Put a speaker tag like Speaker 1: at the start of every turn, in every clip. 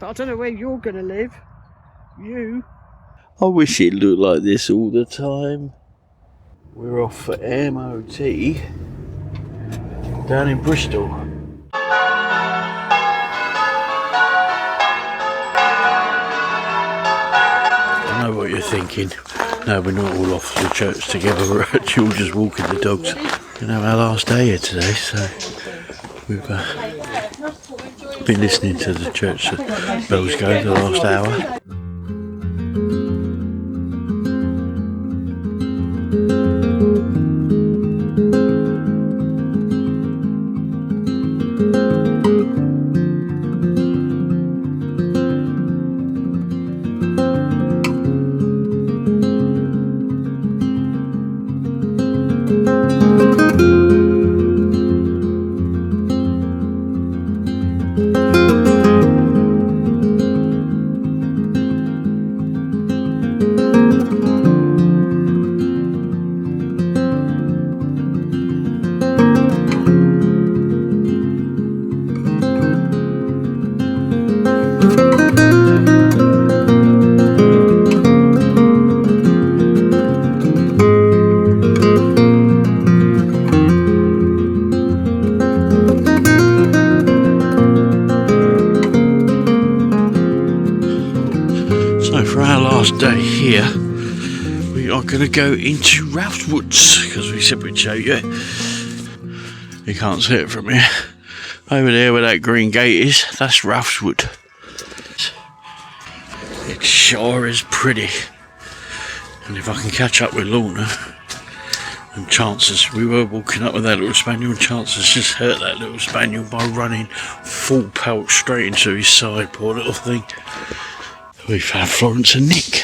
Speaker 1: But I don't know where you're going to live. You.
Speaker 2: I wish it looked like this all the time. We're off for MOT down in Bristol. I know what you're thinking. No, we're not all off to church together. We're actually all just walking the dogs. You know, our last day here today, so we've been listening to the church bells go the last hour. Day here, we are going to go into Ralph's Woods because we said we'd show you. You can't see it from here. Over there where that green gate is, that's Ralph's Wood. It sure is pretty. And if I can catch up with Lorna, and chances, we were walking up with that little spaniel, and chances just hurt that little spaniel by running full pelt straight into his side, poor little thing. We've had Florence and Nick.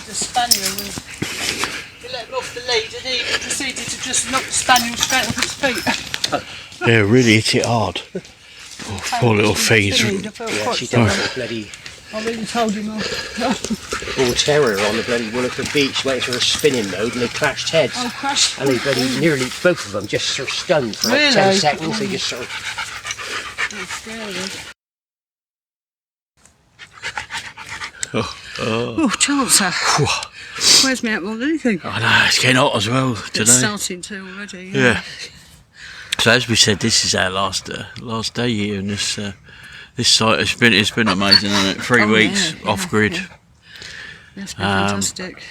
Speaker 1: The spaniel, we let him off the lead and he proceeded to just knock the spaniel straight off his feet.
Speaker 2: Yeah, really hit it hard. Poor little things.
Speaker 3: Yeah, she done a bloody...
Speaker 1: I really told him off.
Speaker 3: Bull terrier on the bloody Willican beach waiting for a spinning mode and they clashed heads.
Speaker 1: Oh, crashed.
Speaker 3: And they bloody nearly, both of them, just sort of stunned for like 10 seconds. They just sort of...
Speaker 1: That's scary. Oh, Chancellor. Where's me out more than anything?
Speaker 2: I know, it's getting hot as well today.
Speaker 1: It's starting to already.
Speaker 2: Yeah. So as we said, this is our last day here in this site. It's been amazing, hasn't it? 3 weeks off grid.
Speaker 1: Yeah. It's been fantastic.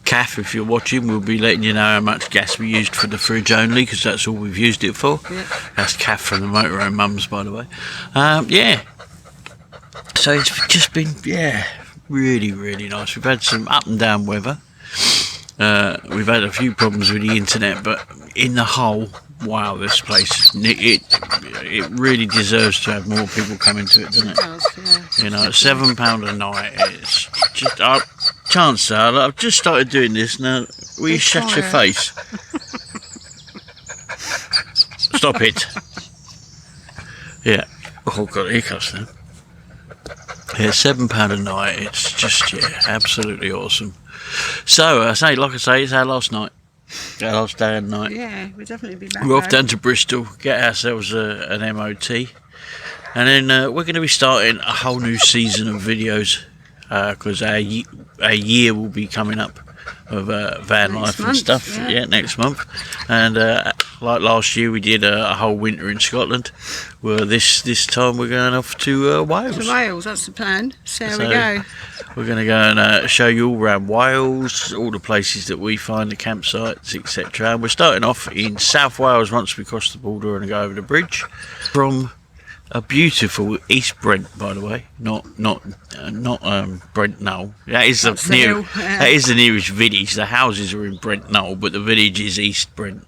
Speaker 2: Kath, if you're watching, we'll be letting you know how much gas we used for the fridge only, because that's all we've used it for.
Speaker 1: Yeah.
Speaker 2: That's Kath from the Motorhome Mums, by the way. Yeah. So it's just been, really, really nice. We've had some up and down weather. We've had a few problems with the internet, but in the whole, wow, this place, it really deserves to have more people come into it, doesn't it?
Speaker 1: It does, yeah.
Speaker 2: You know, at £7 a night, it's just, Chancellor, I've just started doing this now. Will you shut your face? Stop it. Yeah. Oh, God, hiccups then. Yeah, £7 a night. It's just, absolutely awesome. So, like I say, it's our last night. Our last day and night.
Speaker 1: Yeah, we'll definitely be back.
Speaker 2: We're off down to Bristol, get ourselves an MOT. And then we're going to be starting a whole new season of videos. Because our year will be coming up of Vanlife and stuff. Yeah, next month. And like last year, we did a whole winter in Scotland. Well, this time we're going off to Wales.
Speaker 1: To Wales, that's the plan. So we go.
Speaker 2: We're going to go and show you all around Wales, all the places that we find, the campsites, etc. And we're starting off in South Wales once we cross the border and go over the bridge from a beautiful East Brent, by the way, not Brent Knoll. That is the nearest village. The houses are in Brent Knoll, but the village is East Brent.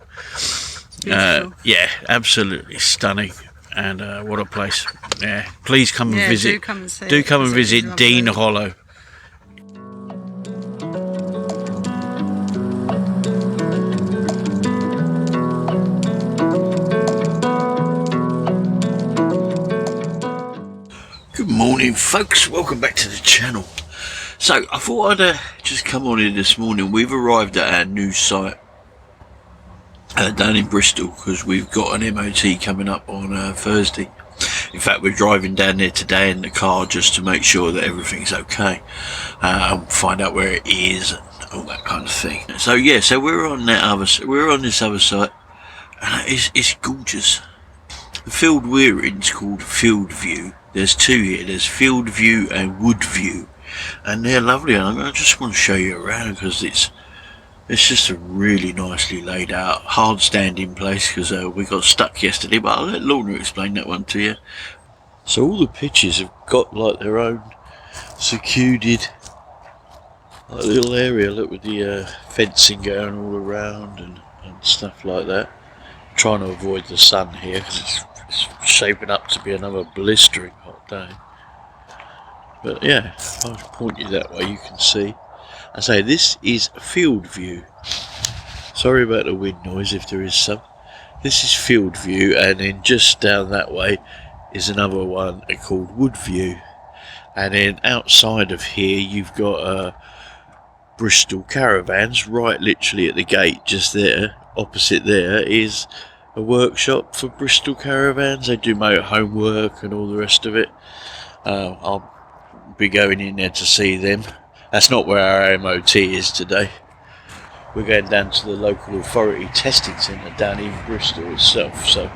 Speaker 2: Yeah, absolutely stunning, and what a place. Yeah, please come and visit. Do come and visit Dean Hollow. Good morning, folks, welcome back to the channel. So I thought I'd just come on in this morning. We've arrived at our new site down in Bristol because we've got an MOT coming up on Thursday. In fact, we're driving down there today in the car just to make sure that everything's okay, and find out where it is and all that kind of thing. So yeah, so we're on this other site, and it's gorgeous. The field we're in is called Field View. There's two here. There's Field View and Wood View, and they're lovely. And I just want to show you around because it's just a really nicely laid out, hard standing place, because we got stuck yesterday, but I'll let Lorna explain that one to you. So all the pitches have got like their own secluded like little area, look, with the fencing going all around and stuff like that. I'm trying to avoid the sun here because it's shaping up to be another blistering hot day. But yeah, if I point you that way you can see. I say this is Field View. Sorry about the wind noise if there is some. This is Field View, and then just down that way is another one called Wood View. And then outside of here you've got Bristol Caravans, right literally at the gate just there. Opposite there is a workshop for Bristol Caravans. They do motorhome work and all the rest of it. I'll be going in there to see them. That's not where our MOT is today. We're going down to the local authority testing centre down in Bristol itself. So,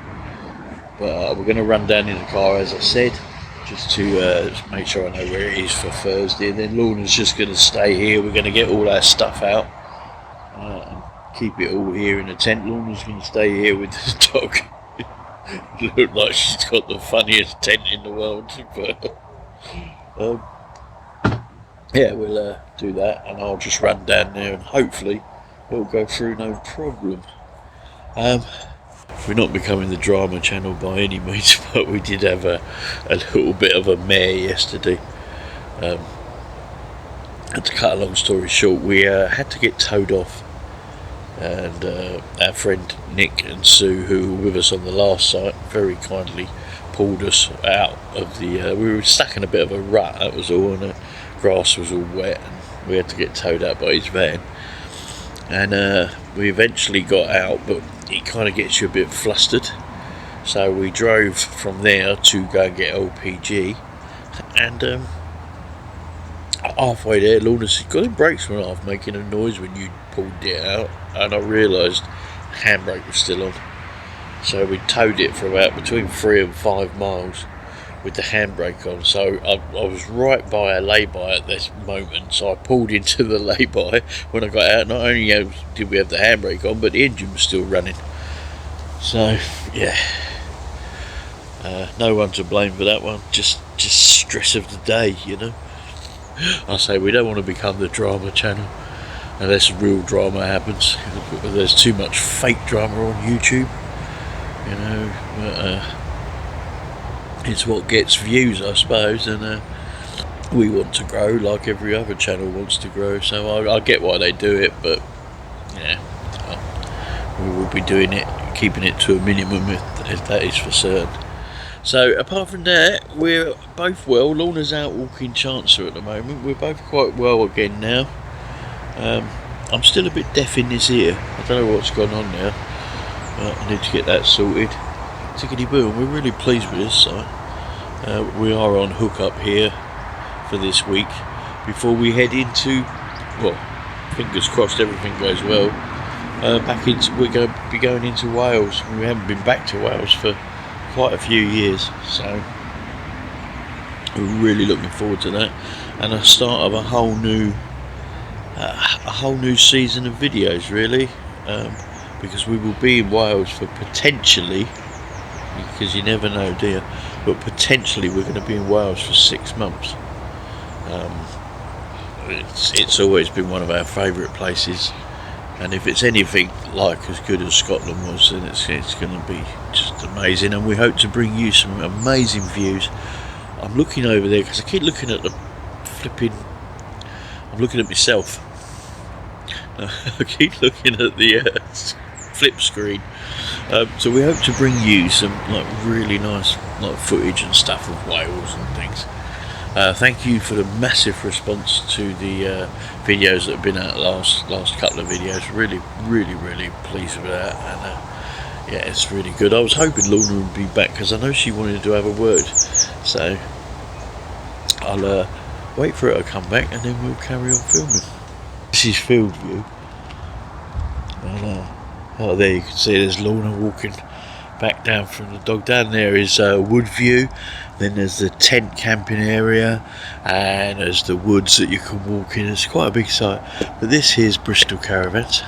Speaker 2: but we're going to run down in the car, as I said, just to make sure I know where it is for Thursday. And then Lorna's just going to stay here. We're going to get all our stuff out and keep it all here in the tent. Lorna's going to stay here with the dog. Look like she's got the funniest tent in the world. But yeah, we'll do that, and I'll just run down there, and hopefully it'll go through no problem. We're not becoming the drama channel by any means, but we did have a little bit of a mare yesterday. And to cut a long story short, we had to get towed off, and our friend Nick and Sue, who were with us on the last site, very kindly pulled us out of the we were stuck in a bit of a rut, that was all, and the grass was all wet, and we had to get towed out by his van. And we eventually got out, but it kind of gets you a bit flustered, so we drove from there to go and get LPG, and halfway there Lorna said, "God, the brakes went off making a noise when you pulled it out," and I realised the handbrake was still on. So we towed it for about between 3 and 5 miles with the handbrake on. So I was right by a lay-by at this moment, so I pulled into the lay-by. When I got out, not only did we have the handbrake on, but the engine was still running. So yeah, no one to blame for that one, just stress of the day, you know. I say we don't want to become the drama channel unless real drama happens. There's too much fake drama on YouTube, you know, but it's what gets views, I suppose, and we want to grow like every other channel wants to grow, so I get why they do it, but yeah, we will be doing it, keeping it to a minimum if that is for certain. So apart from that, we're both well. Lorna's out walking Chancer at the moment. We're both quite well again now. I'm still a bit deaf in this ear. I don't know what's gone on now, but I need to get that sorted. Tickety boom, we're really pleased with this site. We are on hookup here for this week before we head into, well, fingers crossed everything goes well, we're going to be going into Wales. We haven't been back to Wales for quite a few years, so we're really looking forward to that, and a start of a whole new season of videos, really, because we will be in Wales for potentially, because you never know, do you, but potentially we're going to be in Wales for 6 months. It's always been one of our favourite places, and if it's anything like as good as Scotland was, then it's going to be just amazing, and we hope to bring you some amazing views. I'm looking over there because I keep looking at the flipping, I'm looking at myself. I keep looking at the flip screen. So we hope to bring you some like really nice like footage and stuff of Wales and things. Thank you for the massive response to the videos that have been out last couple of videos. Really pleased with that, and yeah, it's really good. I was hoping Lorna would be back because I know she wanted to have a word, so I'll wait for her to come back and then we'll carry on filming. This is field view, and oh, there you can see there's Lorna walking back down from the dog. Down there is wood view, then there's the tent camping area, and there's the woods that you can walk in. It's quite a big site, but this here's Bristol Caravans,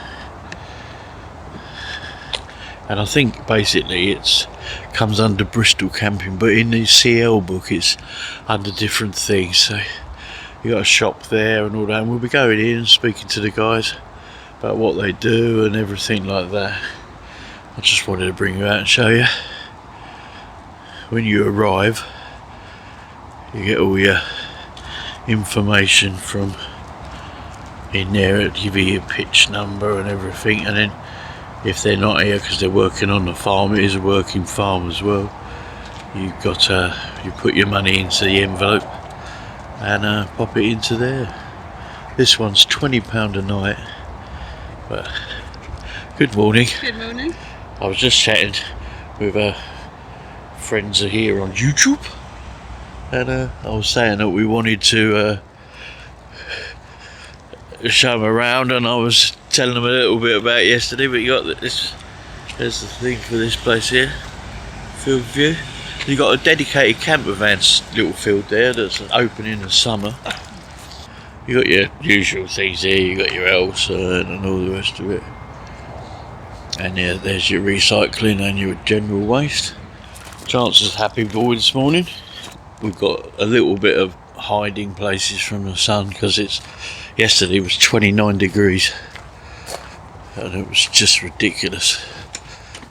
Speaker 2: and I think basically it's comes under Bristol camping, but in the CL book it's under different things. So you got a shop there and all that, and we'll be going in and speaking to the guys about what they do and everything like that. I just wanted to bring you out and show you. When you arrive, you get all your information from in there. It'll give you your pitch number and everything, and then if they're not here because they're working on the farm, it is a working farm as well, you've got you put your money into the envelope and pop it into there. This one's £20 a night. But good morning.
Speaker 1: Good morning.
Speaker 2: I was just chatting with friends here on YouTube, and I was saying that we wanted to show them around, and I was telling them a little bit about it yesterday. But you got this. There's the thing for this place here, field view. You got a dedicated camper van little field there that's open in the summer. You got your usual things here. You got your Elsa and all the rest of it. And yeah, there's your recycling and your general waste. Chance's happy boy this morning. We've got a little bit of hiding places from the sun because yesterday was 29 degrees and it was just ridiculous.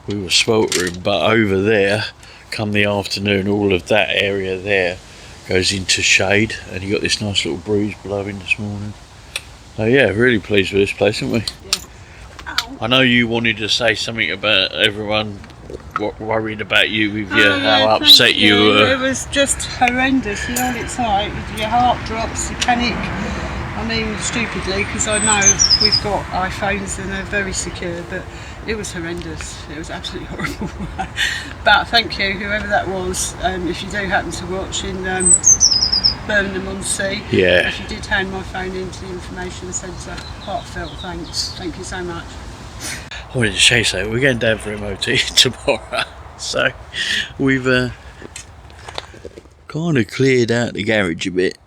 Speaker 2: We were sweltering, but over there, come the afternoon, all of that area there goes into shade, and you got this nice little breeze blowing this morning. So yeah, really pleased with this place, aren't we? I know you wanted to say something about everyone worried about you with how upset you were.
Speaker 1: It was just horrendous, you know what it's like. Your heart drops, you panic. I mean, stupidly, because I know we've got iPhones and they're very secure, but it was horrendous. It was absolutely horrible. But thank you, whoever that was, if you do happen to watch in Birmingham-on-Sea.
Speaker 2: Yeah.
Speaker 1: If you did hand my phone into the information centre, heartfelt thanks. Thank you so much.
Speaker 2: I wanted to show you something. We're going down for MOT tomorrow, so we've kind of cleared out the garage a bit.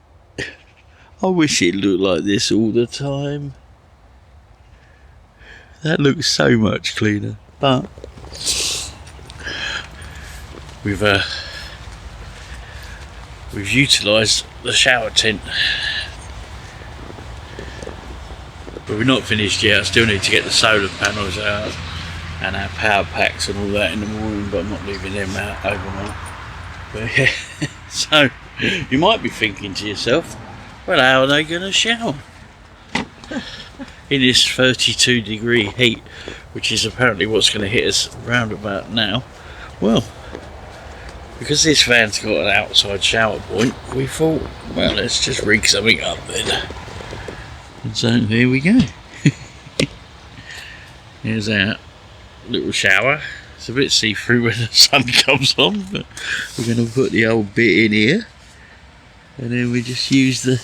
Speaker 2: I wish it looked like this all the time. That looks so much cleaner, but we've utilised the shower tent. But we're not finished yet. I still need to get the solar panels out and our power packs and all that in the morning, but I'm not leaving them out overnight. But yeah, so you might be thinking to yourself, well, how are they going to shower in this 32 degree heat, which is apparently what's going to hit us round about now? Well, because this van's got an outside shower point, we thought, well, let's just rig something up then. And so there we go. Here's our little shower. It's a bit see-through when the sun comes on, but we're going to put the old bit in here, and then we just use the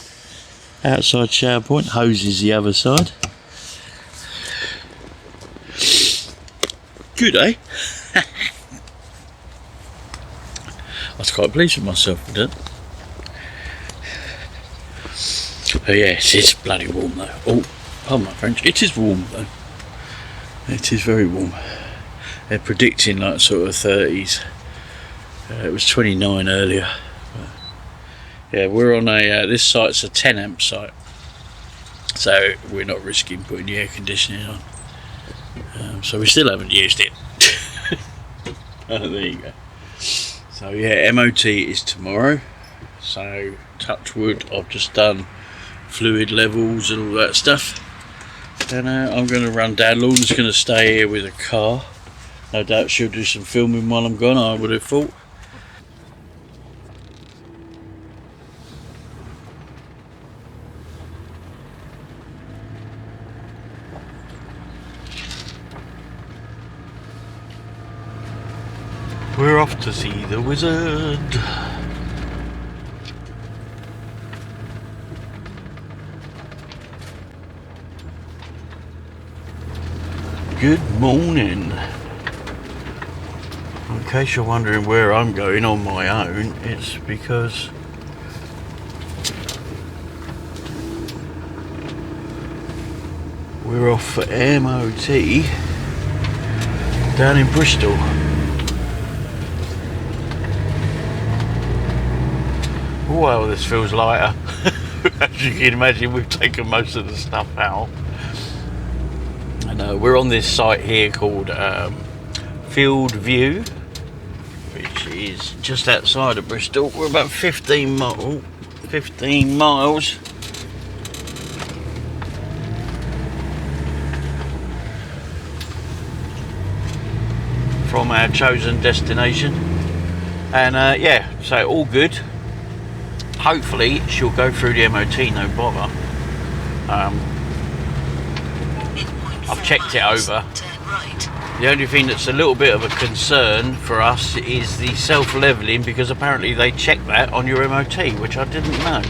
Speaker 2: outside shower point. Hose is the other side. Good, eh? I was quite pleased with myself with that. Oh yes, it's bloody warm though. Oh, pardon my French. It is warm though. It is very warm. They're predicting like sort of 30s. It was 29 earlier. But yeah, we're on a, this site's a 10 amp site. So we're not risking putting the air conditioning on. So we still haven't used it. Oh, there you go. So yeah, MOT is tomorrow. So touch wood, I've just done fluid levels and all that stuff, and I'm going to run down. Lorna's going to stay here with a car. No doubt she'll do some filming while I'm gone, I would have thought. off to see the wizard. Good morning. In case you're wondering where I'm going on my own, it's because we're off for MOT down in Bristol. Well, this feels lighter. As you can imagine, we've taken most of the stuff out. And we're on this site here called Field View, which is just outside of Bristol. We're about 15 miles from our chosen destination. And yeah, so all good. Hopefully she'll go through the MOT, no bother. I've checked it over. The only thing that's a little bit of a concern for us is the self-levelling, because apparently they check that on your MOT, which I didn't know.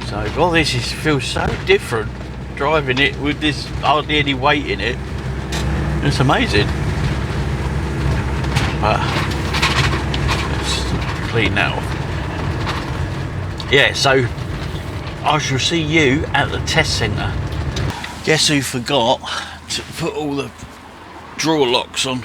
Speaker 2: So, well, this feels so different driving it with this hardly any weight in it. It's amazing. But let's clean that off. Yeah, so I shall see you at the test centre. Guess who forgot to put all the drawer locks on?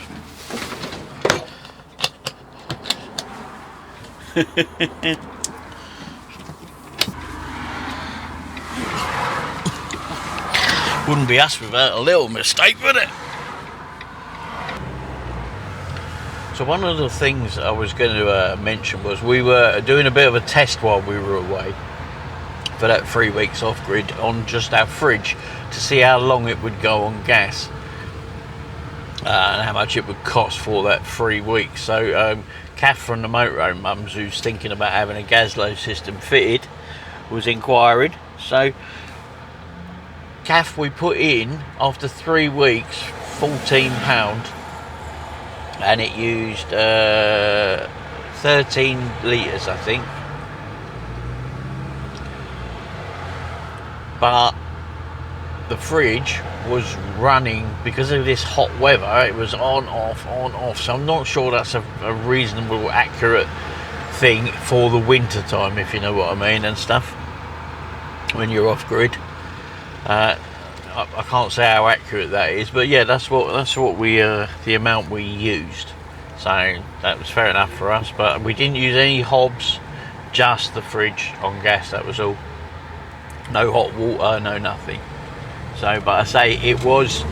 Speaker 2: Wouldn't be us without a little mistake, would it? So one of the things I was going to mention was we were doing a bit of a test while we were away for that 3 weeks off grid on just our fridge to see how long it would go on gas and how much it would cost for that 3 weeks. So Kath from the Motorhome mums, who's thinking about having a Gaslow system fitted, was inquiring. So Kath, we put in after 3 weeks £14, and it used 13 litres, I think. But the fridge was running because of this hot weather. It was on, off. So I'm not sure that's a reasonable, accurate thing for the winter time, if you know what I mean, and stuff, when you're off grid. I can't say how accurate that is, but yeah, that's what we the amount we used. So that was fair enough for us. But we didn't use any hobs, just the fridge on gas. That was all. No hot water, no nothing. So, but I say it was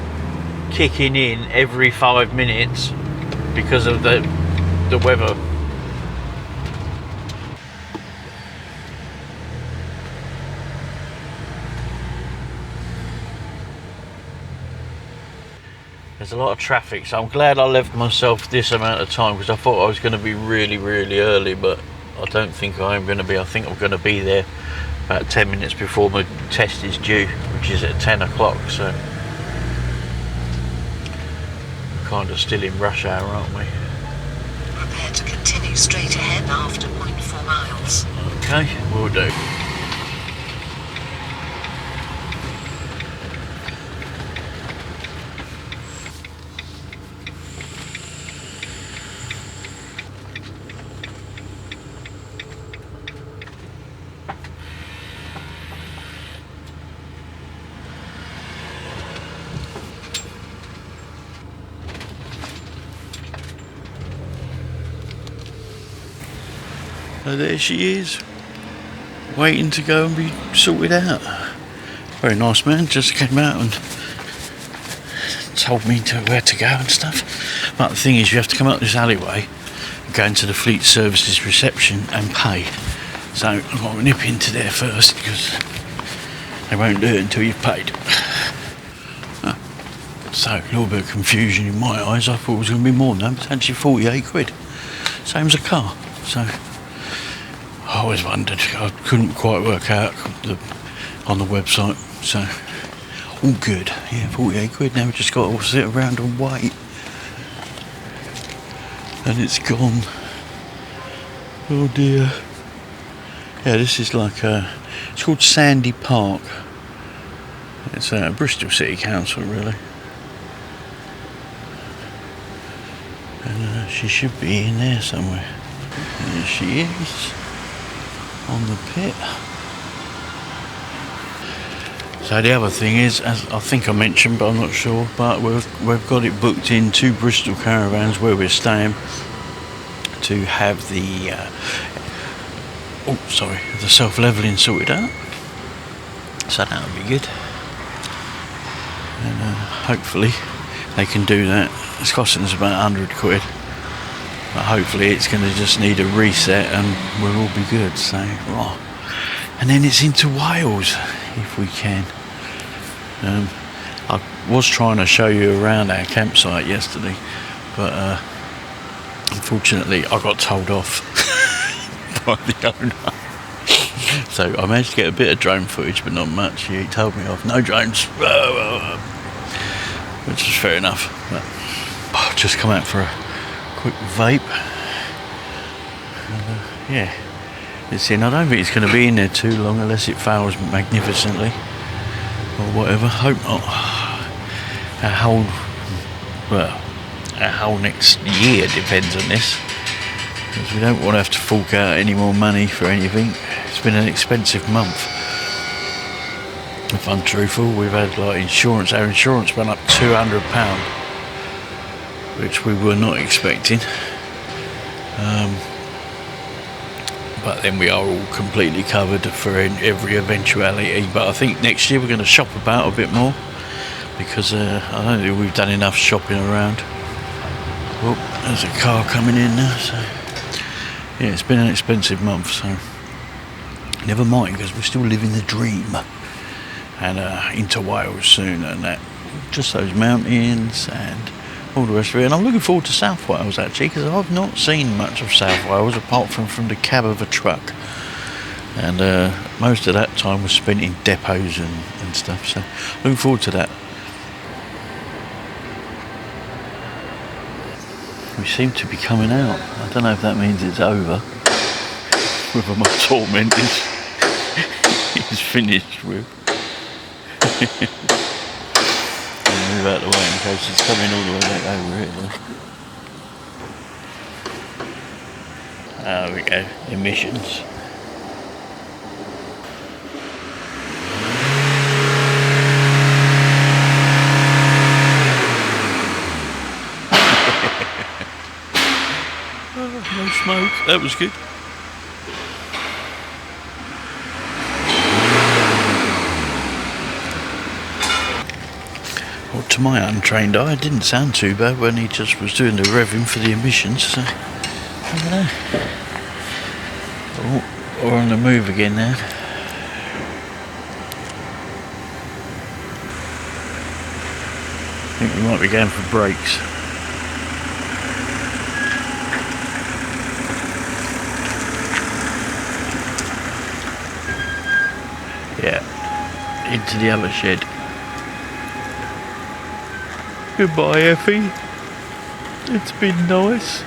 Speaker 2: kicking in every 5 minutes because of the weather. There's a lot of traffic, so I'm glad I left myself this amount of time, because I thought I was going to be really, really early, but I don't think I am going to be. I think I'm going to be there about 10 minutes before my test is due, which is at 10 o'clock, so we're kind of still in rush hour, aren't we?
Speaker 4: Prepare to continue straight ahead after 0.4 miles.
Speaker 2: Okay, will do. So there she is, waiting to go and be sorted out. Very nice man, just came out and told me where to go and stuff. But the thing is, you have to come up this alleyway, go into the Fleet Services reception and pay. So I've got to nip into there first, because they won't do it until you've paid. So a little bit of confusion in my eyes. I thought it was going to be more than that. It's actually 48 quid. Same as a car. So I always wondered, I couldn't quite work out on the website, so all good. Yeah, 48 quid. Now we just got to sit around and wait. and it's gone. Oh dear. Yeah, this is like it's called Sandy Park. It's Bristol City Council, really. And she should be in there somewhere. There she is, on the pit. So the other thing is, as I think I mentioned, but I'm not sure, but we've got it booked in 2 Bristol caravans where we're staying to have the the self-levelling sorted out. So that'll be good. And hopefully they can do that. It's costing us about 100 quid. But hopefully it's going to just need a reset and we'll all be good. So, oh. And then it's into Wales if we can. I was trying to show you around our campsite yesterday, but unfortunately I got told off by the owner. So I managed to get a bit of drone footage, but not much. He told me off, no drones, which was fair enough. But I've just come out for a quick vape. Yeah, it's in. I don't think it's going to be in there too long unless it fails magnificently or whatever. Hope not. Our whole next year depends on this, because we don't want to have to fork out any more money for anything. It's been an expensive month. If I'm truthful, we've had like insurance. Our insurance went up £200, which we were not expecting. But then we are all completely covered for every eventuality. But I think next year we're going to shop about a bit more, because I don't think we've done enough shopping around. Oh, there's a car coming in now. So yeah, it's been an expensive month. So never mind, because we're still living the dream. And into Wales soon, and that, just those mountains and all the rest of it. And I'm looking forward to South Wales actually, because I've not seen much of South Wales apart from the cab of a truck, and most of that time was spent in depots and stuff. So looking forward to that. We seem to be coming out. I don't know if that means it's over, whether my torment is finished with. Move out the way in case it's coming all the way back over it. There we go, emissions. No smoke, that was good. Well, to my untrained eye, it didn't sound too bad when he just was doing the revving for the emissions, so I don't know. Oh, we're on the move again now. I think we might be going for brakes. Yeah, into the other shed. Goodbye, Effie. It's been nice.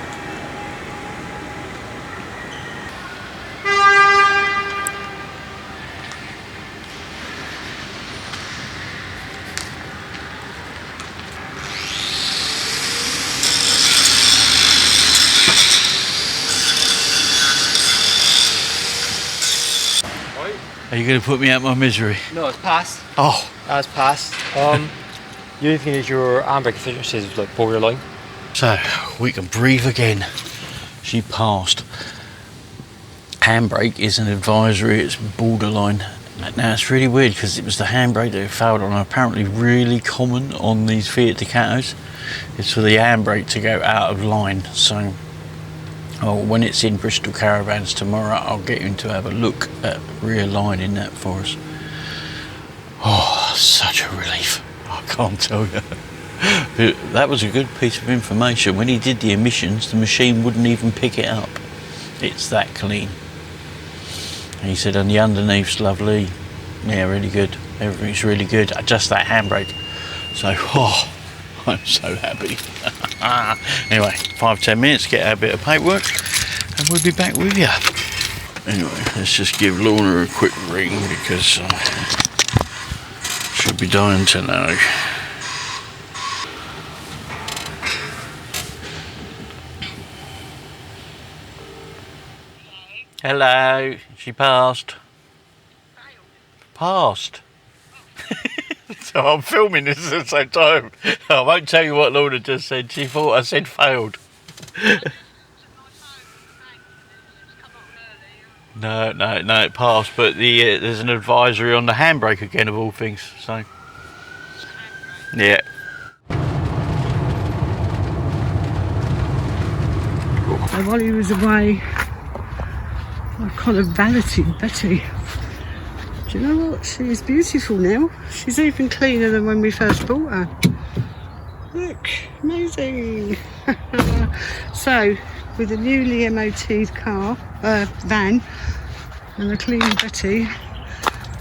Speaker 2: Are you going to put me out my misery?
Speaker 3: No, it's passed.
Speaker 2: Oh.
Speaker 3: That's passed. The only thing is your handbrake efficiency is like borderline.
Speaker 2: So we can breathe again. She passed. Handbrake is an advisory, it's borderline. Now it's really weird because it was the handbrake that it failed on. Apparently really common on these Fiat Ducatos. It's for the handbrake to go out of line. So when it's in Bristol Caravans tomorrow, I'll get him to have a look at realigning that for us. Oh, such a relief. I can't tell you. That was a good piece of information. When he did the emissions, the machine wouldn't even pick it up. It's that clean. And he said, and the underneath's lovely. Yeah, really good. Everything's really good. Just that handbrake. So, I'm so happy. Anyway, 5-10 minutes, get our bit of paperwork, and we'll be back with you. Anyway, let's just give Lorna a quick ring because she'll be dying to know. Hello, she passed. Passed. So I'm filming this at the same time. I won't tell you what Lorna just said. She thought I said failed. No, it passed. But there's an advisory on the handbrake again, of all things. So, yeah.
Speaker 1: So while he was away, I kind of valeted Betty. Do you know what? She is beautiful now. She's even cleaner than when we first bought her. Look, amazing. So, with a newly MOT'd car, van, and a clean Betty,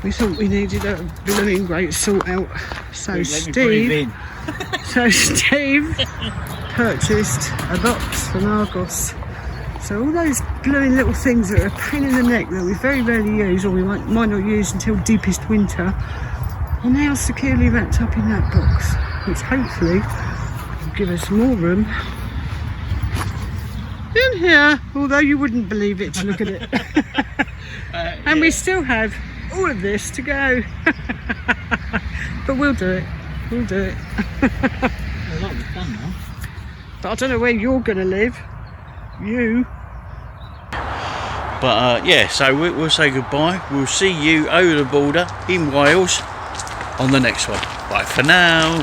Speaker 1: we thought we needed a blooming great sort out. So Steve purchased a box from Argos. So all those blooming little things that are a pain in the neck that we very rarely use, or we might not use until deepest winter, are now securely wrapped up in that box, which hopefully will give us more room in here, although you wouldn't believe it to look at it. And we still have all of this to go. But we'll do it. We'll do it. But I don't know where you're going to live. You.
Speaker 2: But yeah, so we'll say goodbye. We'll see you over the border in Wales on the next one. Bye for now.